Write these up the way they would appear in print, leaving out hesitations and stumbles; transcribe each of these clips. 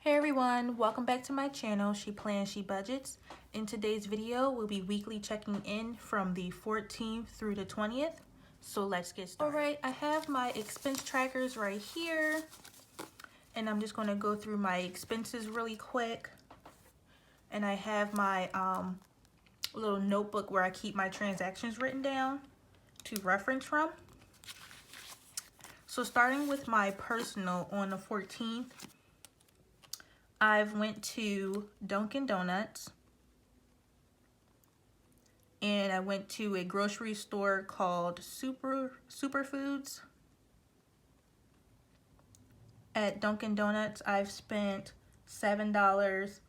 Hey everyone, welcome back to my channel, She Plans, She Budgets. In today's video, we'll be weekly checking in from the 14th through the 20th. So let's get started. Alright, I have my expense trackers right here. And I'm just going to go through my expenses really quick. And I have my little notebook where I keep my transactions written down to reference from. So starting with my personal on the 14th, I've went to Dunkin' Donuts and I went to a grocery store called Superfoods. At Dunkin' Donuts, I've spent $7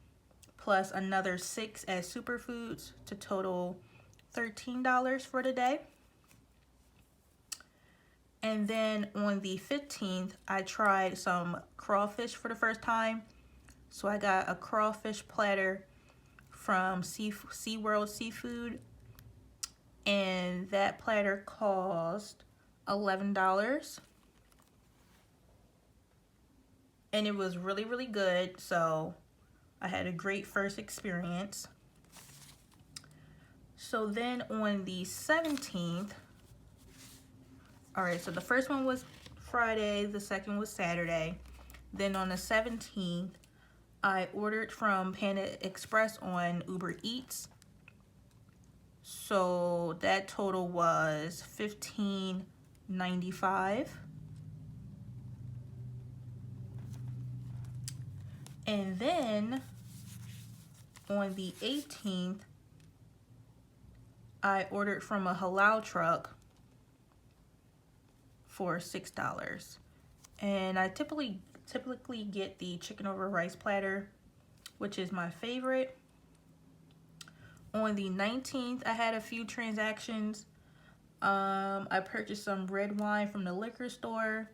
plus another $6 at Superfoods to total $13 for the day. And then on the 15th, I tried some crawfish for the first time. So I got a crawfish platter from SeaWorld Seafood, and that platter cost $11. And it was really good, so I had a great first experience. So then on the 17th, alright, so the first one was Friday, the second was Saturday. Then on the 17th, I ordered from Panda Express on Uber Eats. So that total was $15.95. And then on the 18th, I ordered from a halal truck for $6. And I typically get the chicken over rice platter, which is my favorite. On the 19th, I had a few transactions. I purchased some red wine from the liquor store.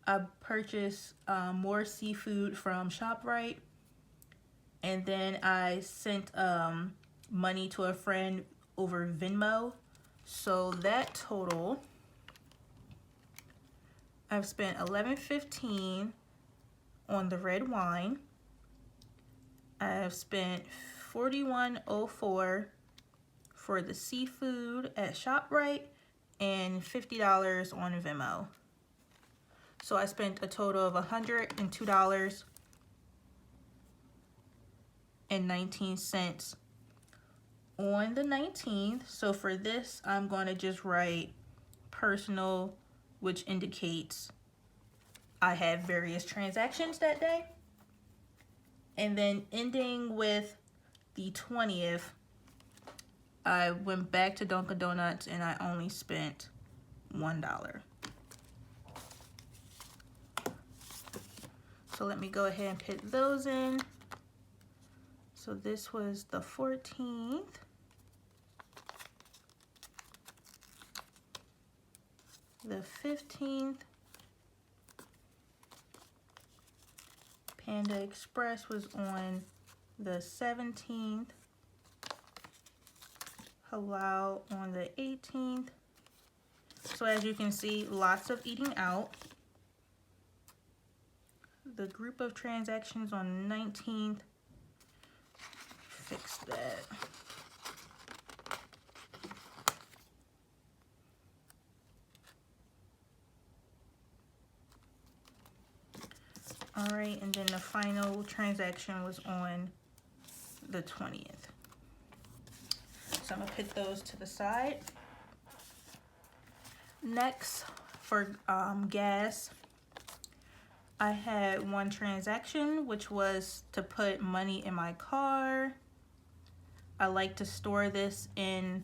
I purchased more seafood from ShopRite. And then I sent money to a friend over Venmo. So that total, I've spent $11.15 on the red wine. I've spent $41.04 for the seafood at ShopRite and $50 on Venmo. So I spent a total of $102.19 on the 19th. So for this, I'm going to just write personal, which indicates I had various transactions that day. And then ending with the 20th, I went back to Dunkin' Donuts and I only spent $1. So let me go ahead and put those in. So this was the 14th. The 15th. Panda Express was on the 17th. Halal on the 18th. So as you can see, lots of eating out. The group of transactions on the 19th. Fix that. Alright, and then the final transaction was on the 20th. So I'm going to put those to the side. Next, for gas, I had one transaction, which was to put money in my car. I like to store this in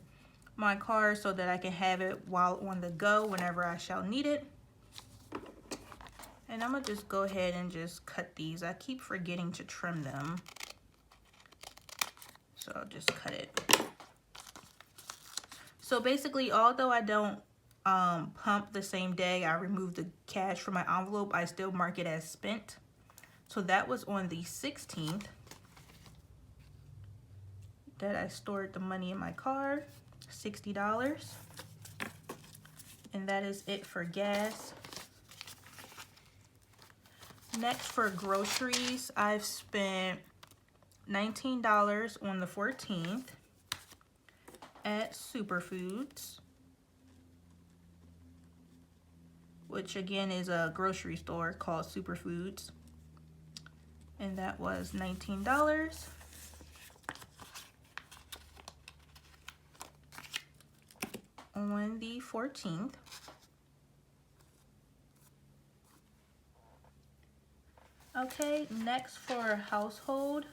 my car so that I can have it while on the go whenever I shall need it. And I'm going to just go ahead and just cut these. I keep forgetting to trim them. So I'll just cut it. So basically, although I don't pump the same day I remove the cash from my envelope, I still mark it as spent. So that was on the 16th that I stored the money in my car, $60. And that is it for gas. Next, for groceries, I've spent $19 on the 14th at Superfoods, which again is a grocery store called Superfoods, and that was $19. On the 14th. Okay, next for household,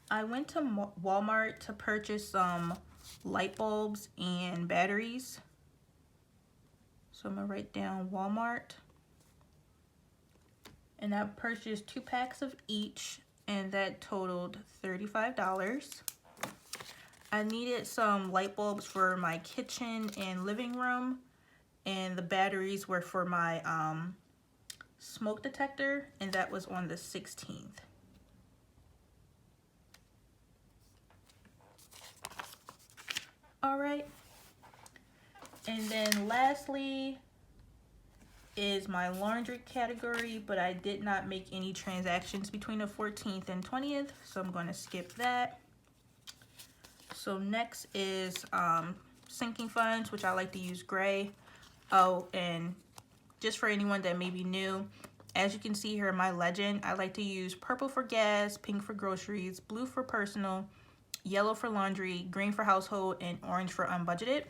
I went to Walmart to purchase some light bulbs and batteries. So I'm gonna write down Walmart. And I purchased 2 packs of each, and that totaled $35. I needed some light bulbs for my kitchen and living room, and the batteries were for my smoke detector, and that was on the 16th. All right, and then lastly is my laundry category, but I did not make any transactions between the 14th and 20th, so I'm going to skip that. So next is sinking funds, which I like to use gray. Oh, and just for anyone that may be new, as you can see here in my legend, I like to use purple for gas, pink for groceries, blue for personal, yellow for laundry, green for household, and orange for unbudgeted.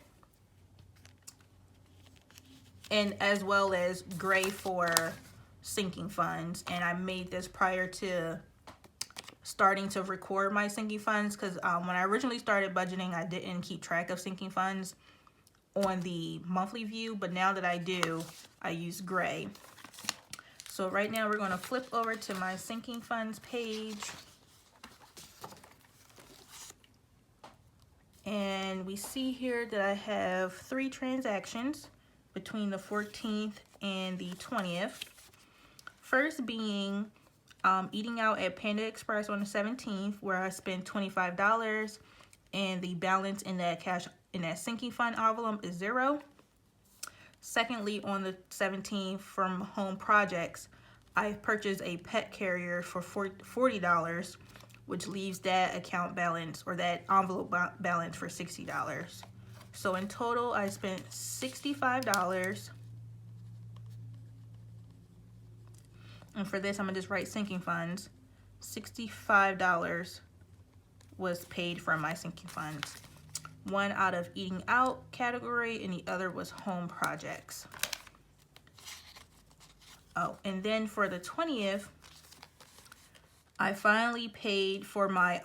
And as well as gray for sinking funds. And I made this prior to starting to record my sinking funds, because when I originally started budgeting, I didn't keep track of sinking funds on the monthly view, but now that I do, I use gray. So right now we're going to flip over to my sinking funds page, and we see here that I have 3 transactions between the 14th and the 20th. First being eating out at Panda Express on the 17th, where I spent $25, and the balance in that sinking fund envelope is 0. Secondly, on the 17th from Home Projects, I purchased a pet carrier for $40, which leaves that account balance or that envelope balance for $60. So in total, I spent $65. And for this, I'm gonna just write sinking funds. $65 was paid from my sinking funds. One out of eating out category, and the other was home projects. Oh, and then for the 20th, I finally paid for my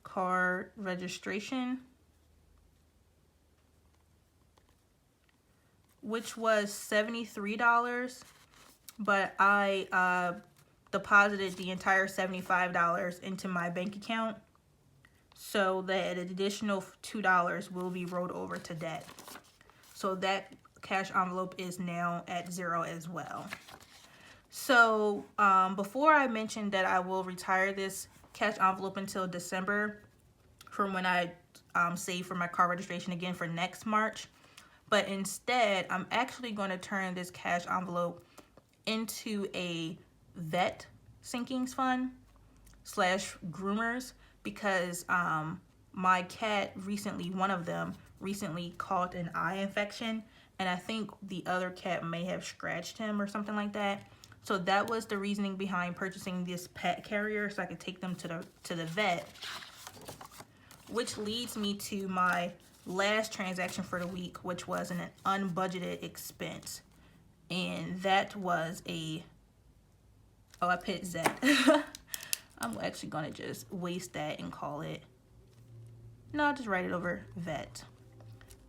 car registration, which was $73, but I deposited the entire $75 into my bank account, so that an additional $2 will be rolled over to debt. So that cash envelope is now at 0 as well. So before I mentioned that I will retire this cash envelope until December from when I save for my car registration again for next March. But instead, I'm actually going to turn this cash envelope into a vet sinkings fund / groomers, because my cat recently, one of them recently caught an eye infection, and I think the other cat may have scratched him or something like that. So that was the reasoning behind purchasing this pet carrier, so I could take them to the vet. Which leads me to my last transaction for the week, which was an unbudgeted expense. And that was I put Z. I'm actually gonna just waste that and call it, no, I'll just write it over vet.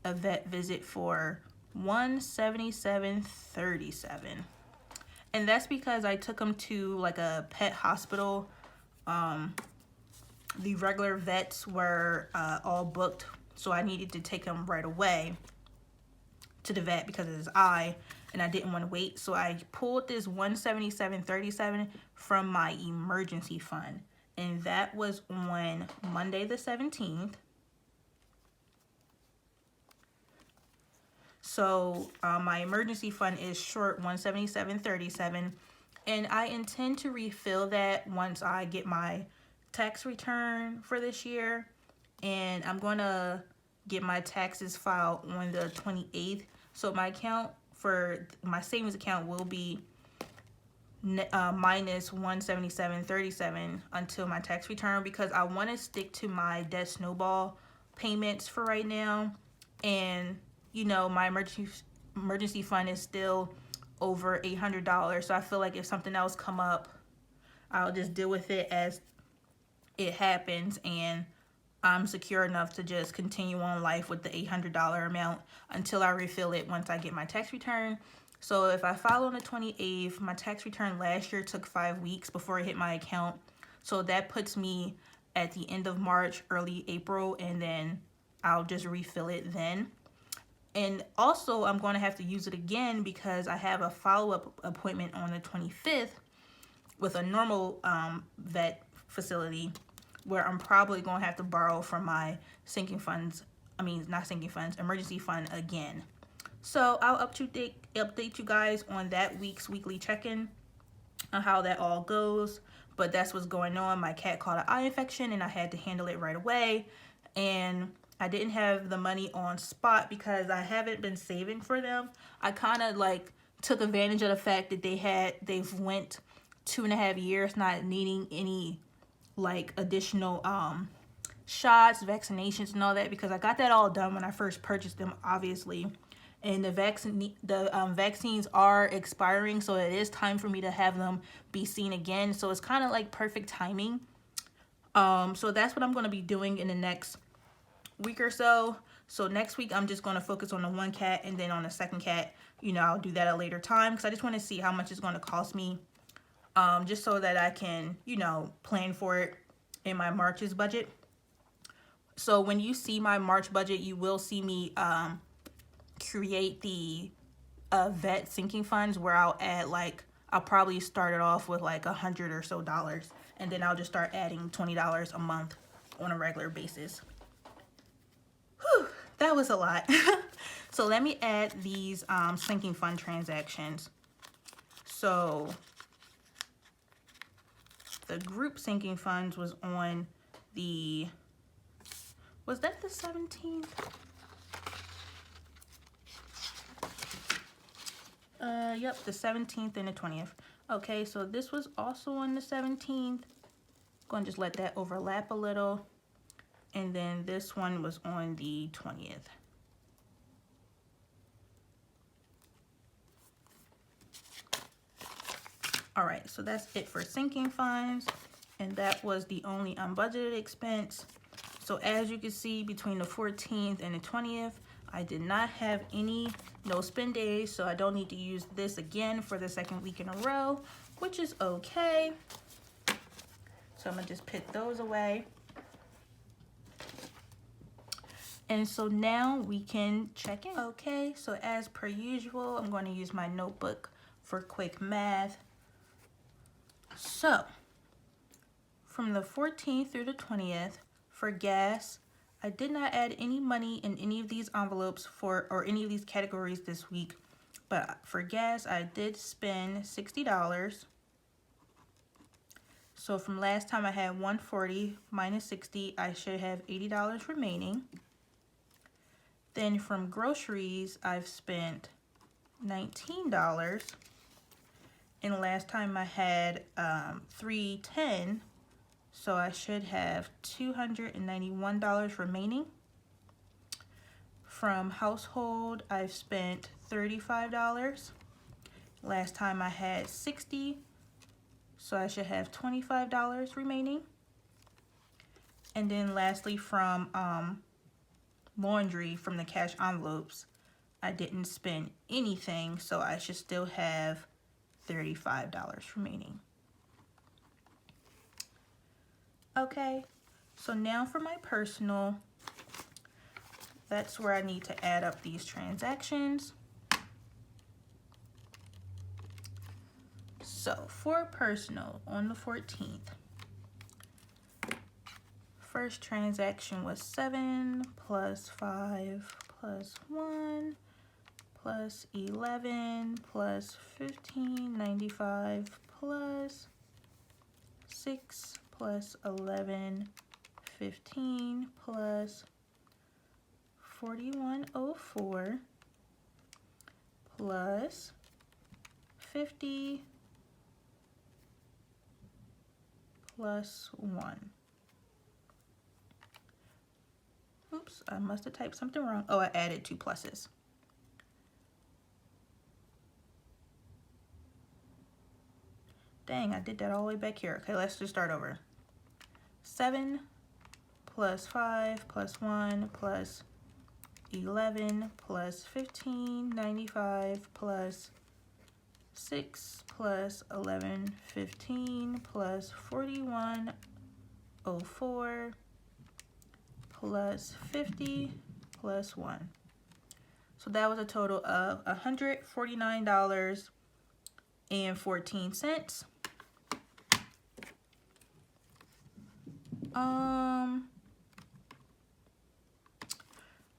A vet visit for $177.37. And that's because I took him to like a pet hospital. The regular vets were all booked, so I needed to take him right away to the vet because of his eye, and I didn't want to wait. So I pulled this $177.37 from my emergency fund, and that was on Monday the 17th. So my emergency fund is short $177.37, and I intend to refill that once I get my tax return for this year. And I'm going to get my taxes filed on the 28th. So my account for my savings account will be minus $177.37 until my tax return, because I want to stick to my debt snowball payments for right now. And you know, my emergency fund is still over $800, so I feel like if something else come up, I'll just deal with it as it happens, and I'm secure enough to just continue on life with the $800 amount until I refill it once I get my tax return. So if I file on the 28th, my tax return last year took 5 weeks before it hit my account. So that puts me at the end of March, early April, and then I'll just refill it then. And also, I'm going to have to use it again because I have a follow-up appointment on the 25th with a normal vet facility, where I'm probably going to have to borrow from my sinking funds, not sinking funds, emergency fund again. So I'll update you guys on that week's weekly check-in on how that all goes. But that's what's going on. My cat caught an eye infection and I had to handle it right away. And I didn't have the money on spot because I haven't been saving for them. I kind of like took advantage of the fact that they've went 2.5 years not needing any like additional shots, vaccinations, and all that, because I got that all done when I first purchased them, obviously. And the vaccines are expiring, so it is time for me to have them be seen again. So it's kind of like perfect timing. So that's what I'm going to be doing in the next week or so. So next week I'm just going to focus on the one cat, and then on the second cat, I'll do that at a later time, because I just want to see how much it's going to cost me, just so that I can, plan for it in my March's budget. So when you see my March budget, you will see me create the vet sinking funds, where I'll add I'll probably start it off with like $100 or so, and then I'll just start adding $20 a month on a regular basis. Whew, that was a lot. So let me add these sinking fund transactions. So the group sinking funds was on the, was that the 17th? Yep, the 17th and the 20th. Okay, so this was also on the 17th. Going to just let that overlap a little. And then this one was on the 20th. All right, so that's it for sinking funds. And that was the only unbudgeted expense. So as you can see, between the 14th and the 20th, I did not have any no spend days, so I don't need to use this again for the second week in a row, which is okay. So I'm gonna just put those away. And so now we can check in. Okay, so as per usual, I'm going to use my notebook for quick math. So from the 14th through the 20th, for gas, I did not add any money in any of these envelopes or any of these categories this week. But for gas, I did spend $60. So from last time I had $140 minus $60, I should have $80 remaining. Then from groceries, I've spent $19. And last time I had $310. So I should have $291 remaining. From household, I've spent $35. Last time I had $60, so I should have $25 remaining. And then lastly, from laundry, from the cash envelopes, I didn't spend anything, so I should still have $35 remaining. Okay, so now for my personal, that's where I need to add up these transactions. So for personal, on the 14th, first transaction was 7 plus 5 plus 1 plus 11 plus 15.95 plus 6 plus 11.15 plus 41.04 plus 50 plus 1. Oops, I must have typed something wrong. Oh, I added 2 pluses. Dang, I did that all the way back here. Okay, let's just start over. 7 plus 5 plus 1 plus 11 plus 15.95 plus 6 plus 11.15 plus 41.04 plus 50 plus 1. So that was a total of $149.14.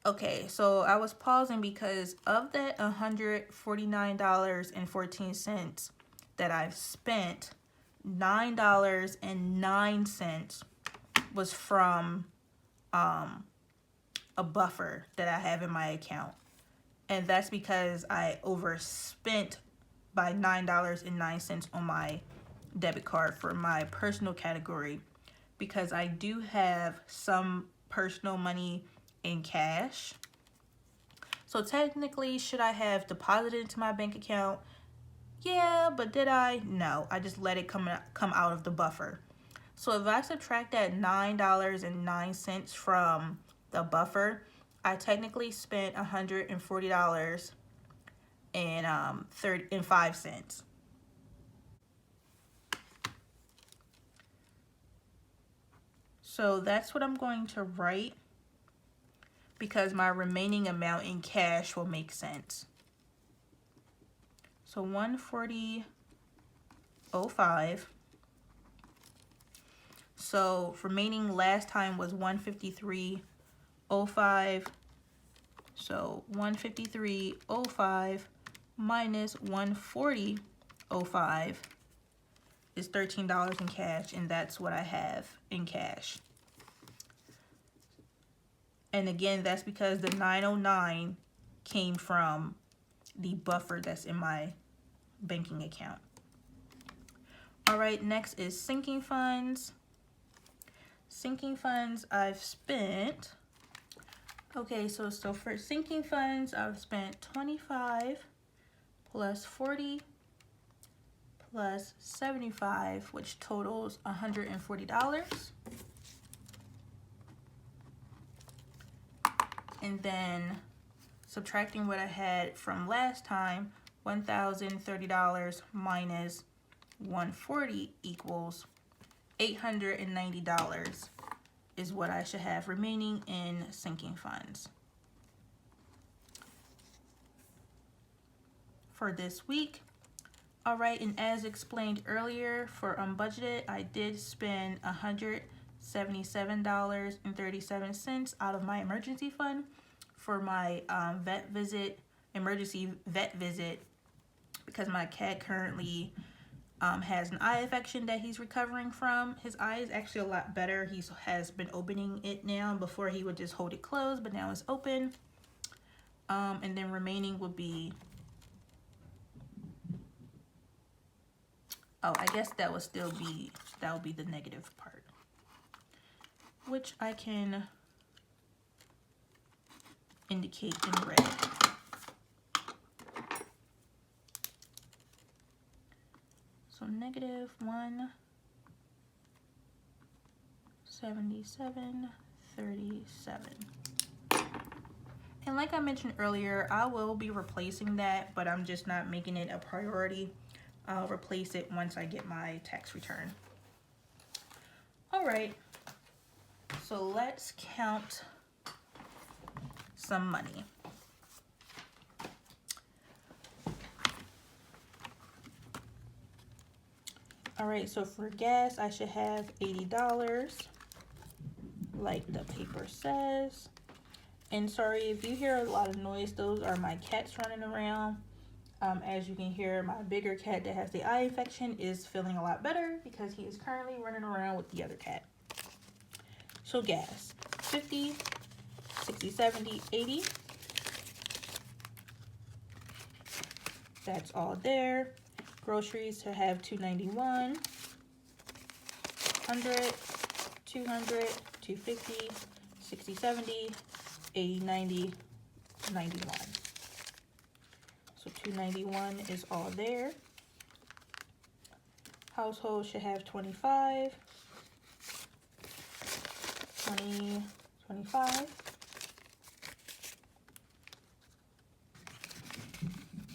Okay, so I was pausing because of that $149.14 that I've spent, $9.09 was from a buffer that I have in my account. And that's because I overspent by $9.09 on my debit card for my personal category, because I do have some personal money in cash. So technically, should I have deposited into my bank account? Yeah, but did I? No, I just let it come out of the buffer. So if I subtract that $9.09 from the buffer, I technically spent $140.05. So that's what I'm going to write, because my remaining amount in cash will make sense. So 140.05. So remaining last time was 153.05. So 153.05 minus 140.05 is $13 in cash, and that's what I have in cash. And again, that's because the 909 came from the buffer that's in my banking account. All right, next is sinking funds. Sinking funds, I've spent, okay, so for sinking funds, I've spent 25 plus 40 plus 75, which totals $140. And then subtracting what I had from last time, $1,030 minus 140 equals $890 is what I should have remaining in sinking funds. For this week, all right, and as explained earlier, for unbudgeted, I did spend $177.37 out of my emergency fund for my emergency vet visit, because my cat currently has an eye infection that he's recovering from. His eye is actually a lot better. He has been opening it now. Before he would just hold it closed, but now it's open. And then remaining would be, oh, I guess that would be the negative part, which I can indicate in red. So negative 177.37. And like I mentioned earlier, I will be replacing that, but I'm just not making it a priority. I'll replace it once I get my tax return. All right, so let's count some money. All right, so for gas, I should have $80, like the paper says. And sorry if you hear a lot of noise, those are my cats running around. As you can hear, my bigger cat that has the eye infection is feeling a lot better because he is currently running around with the other cat. So gas, 50, 60, 70, 80. That's all there. Groceries to have $2.91, 100, 200, 250, 60, 70, 80, 90, 91. So $2.91 is all there. Household should have 25, 20, 25.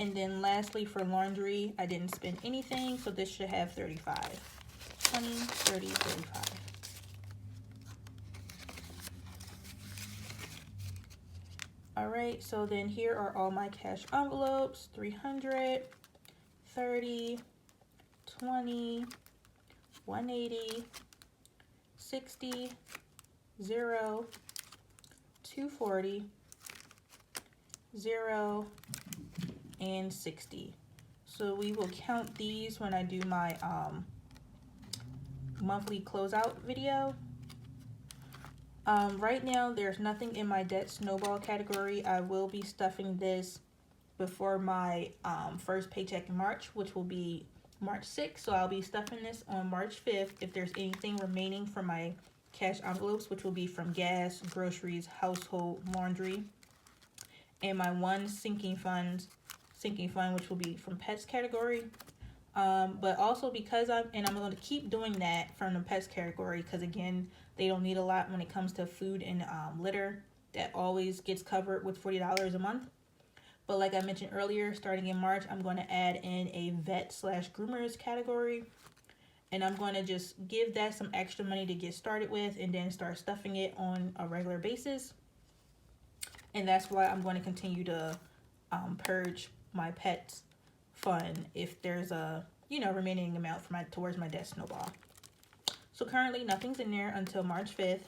And then lastly for laundry, I didn't spend anything, so this should have 35. 20, 30, 35. All right, so then here are all my cash envelopes: 300, 30, 20, 180, 60, 0, 240, 0, and 60. So we will count these when I do my monthly closeout video. Right now there's nothing in my debt snowball category. I will be stuffing this before my first paycheck in March, which will be March 6th. So I'll be stuffing this on March 5th if there's anything remaining from my cash envelopes, which will be from gas, groceries, household, laundry, and my one sinking fund, which will be from pets category. But also because I'm going to keep doing that from the pets category, because again, they don't need a lot when it comes to food and litter. That always gets covered with $40 a month. But like I mentioned earlier, starting in March, I'm going to add in a vet/groomers category, and I'm going to just give that some extra money to get started with, and then start stuffing it on a regular basis. And that's why I'm going to continue to purge my pets fund if there's a remaining amount for towards my debt snowball. So currently nothing's in there until March 5th,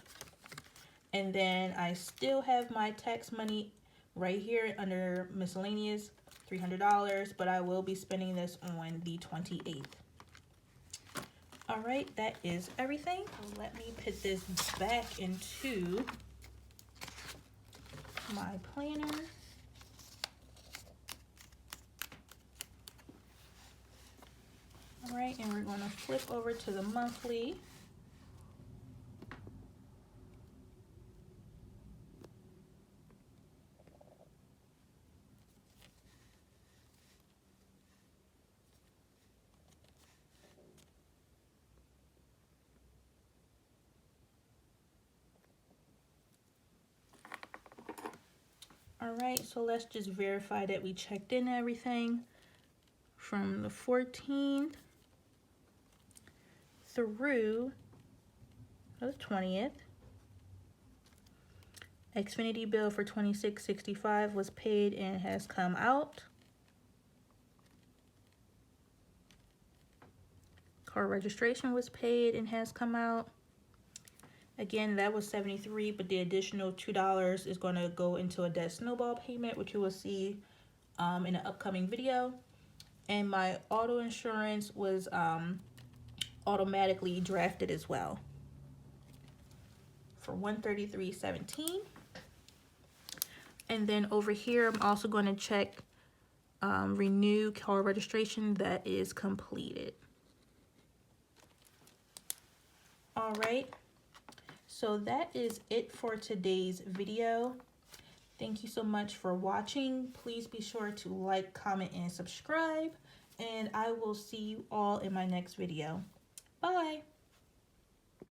and then I still have my tax money right here under miscellaneous, $300, but I will be spending this on the 28th. All right, that is everything. So let me put this back into my planner. All right, and we're going to flip over to the monthly. All right, so let's just verify that we checked in everything from the 14th through the 20th. Xfinity bill for $26.65 was paid and has come out. Car registration was paid and has come out. Again, that was $73, but the additional $2 is going to go into a debt snowball payment, which you will see in an upcoming video. And my auto insurance was automatically drafted as well for $133.17. And then over here, I'm also going to check renew car registration that is completed. All right. So that is it for today's video. Thank you so much for watching. Please be sure to like, comment, and subscribe. And I will see you all in my next video. Bye.